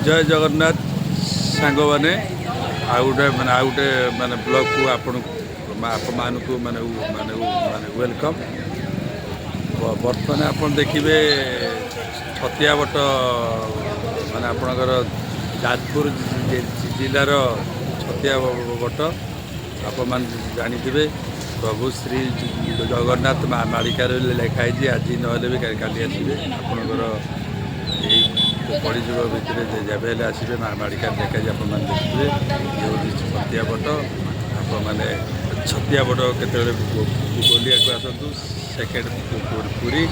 जय जगन्नाथ सांग मैंने आउटे माने ब्लॉग को आपण को माने वेलकम। बर्तमान आप देखिए छतिया बट माने आपणकर जाजपुर जिलार छतिया बट आप जानी प्रभु श्री जगन्नाथ मालिकार लिखाई आज ना भी काली आसवे आपणकर पड़ीज भितर जब आसवे मालिकार लिखाई आप देखिए ये छतिया बट आप मैंने छतिया बट के बुलिया आसतु सेकेंड पुरी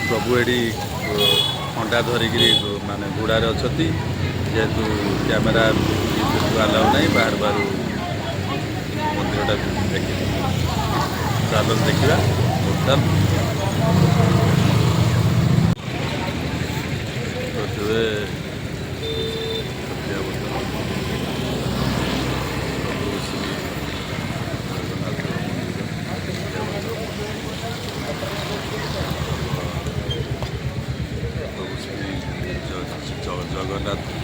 प्रभु एडी अंडा धरिक माने गुड़ार अच्छा जेहेतु कैमेरा अलाउ ना बाहर बाहर मंदिरटा देखिए चलो देखा टोटाल जगन्नाथ